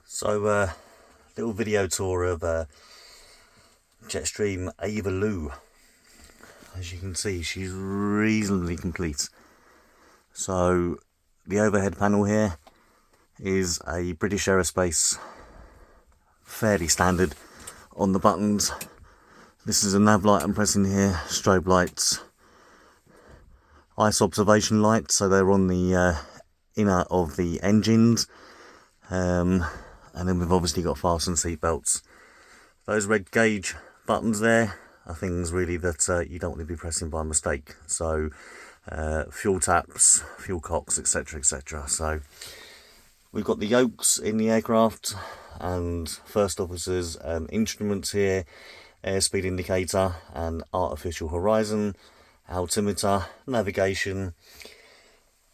So, little video tour of Jetstream G-GAVA. As you can see, she's reasonably complete. So, the overhead panel here is a British Aerospace, fairly standard on the buttons. This is a nav light I'm pressing here, strobe lights, ice observation lights, so they're on the inner of the engines. And then we've obviously got fasten seat belts. Those red gauge buttons there are things really that you don't want to be pressing by mistake. So fuel taps, fuel cocks, etc, etc. So we've got the yokes in the aircraft and first officer's instruments here, airspeed indicator and artificial horizon, altimeter, navigation.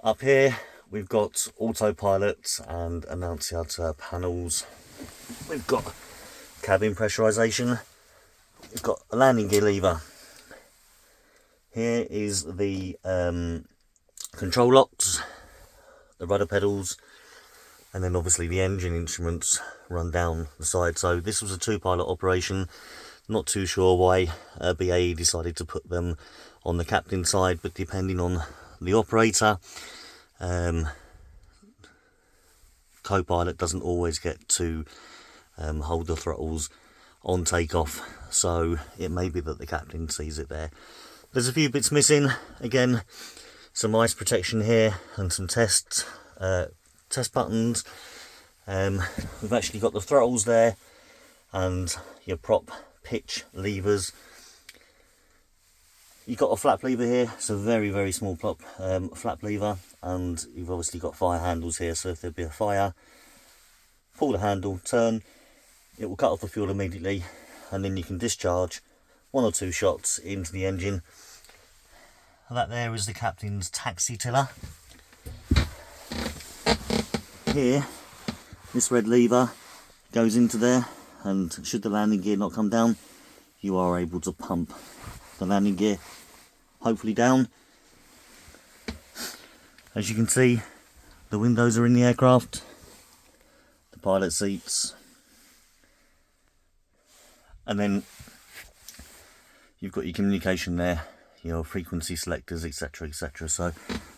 Up here we've got autopilot and annunciator panels. We've got cabin pressurization. We've got a landing gear lever. Here is the control locks, the rudder pedals, and then obviously the engine instruments run down the side. So this was a two-pilot operation. Not too sure why BAE decided to put them on the captain's side, but depending on the operator, co-pilot doesn't always get to hold the throttles on takeoff, so it may be that the captain sees it there. There's a few bits missing. Again, some ice protection here and some test buttons. We've actually got the throttles there and your prop pitch levers. You've got a flap lever here, it's a very small flap lever, and you've obviously got fire handles here, so if there'd be a fire, pull the handle, turn, it will cut off the fuel immediately, and then you can discharge one or two shots into the engine. And that there is the captain's taxi tiller. Here, this red lever goes into there, and should the landing gear not come down, you are able to pump the landing gear hopefully down. As you can see, the windows are in the aircraft, the pilot seats, and then you've got your communication there, your frequency selectors, etc, etc. So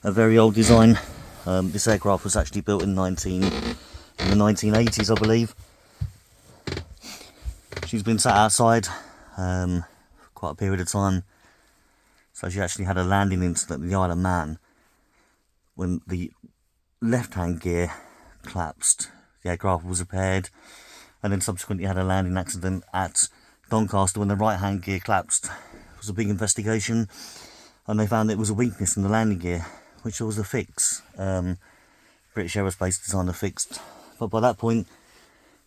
a very old design. This aircraft was actually built in the 1980s, I believe. She's been sat outside for quite a period of time. So she actually had a landing incident at the Isle of Man when the left-hand gear collapsed. The aircraft was repaired, and then subsequently had a landing accident at Doncaster when the right-hand gear collapsed. It was a big investigation, and they found it was a weakness in the landing gear, which was a fix. British Aerospace designer fixed, but by that point,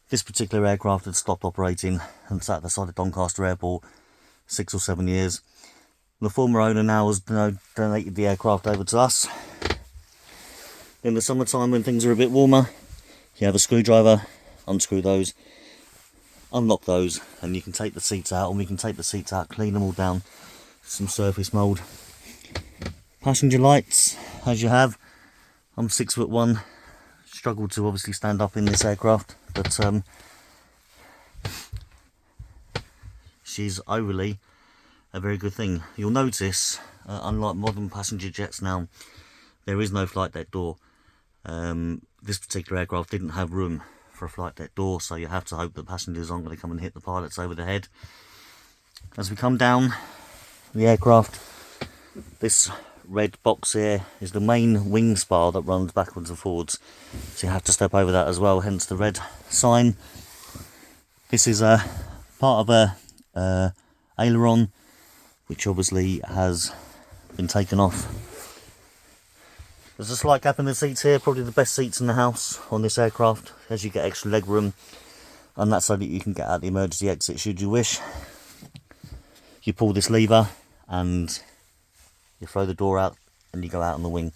this particular aircraft had stopped operating and sat at the side of Doncaster Airport 6 or 7 years. The former owner now has donated the aircraft over to us. In the summertime, when things are a bit warmer, you have a screwdriver, unscrew those, unlock those, and you can take the seats out, and we can take the seats out, clean them all down, some surface mould. Passenger lights, as you have. I'm 6'1", struggled to obviously stand up in this aircraft, but she's overly a very good thing. You'll notice, unlike modern passenger jets now, there is no flight deck door. This particular aircraft didn't have room for a flight deck door, so you have to hope that passengers aren't going to come and hit the pilots over the head. As we come down the aircraft, this red box here is the main wing spar that runs backwards and forwards, so you have to step over that as well, hence the red sign. This is a part of a aileron, which obviously has been taken off. There's a slight gap in the seats here, probably the best seats in the house on this aircraft, as you get extra leg room, and that's so that you can get out the emergency exit should you wish. You pull this lever and you throw the door out and you go out on the wing.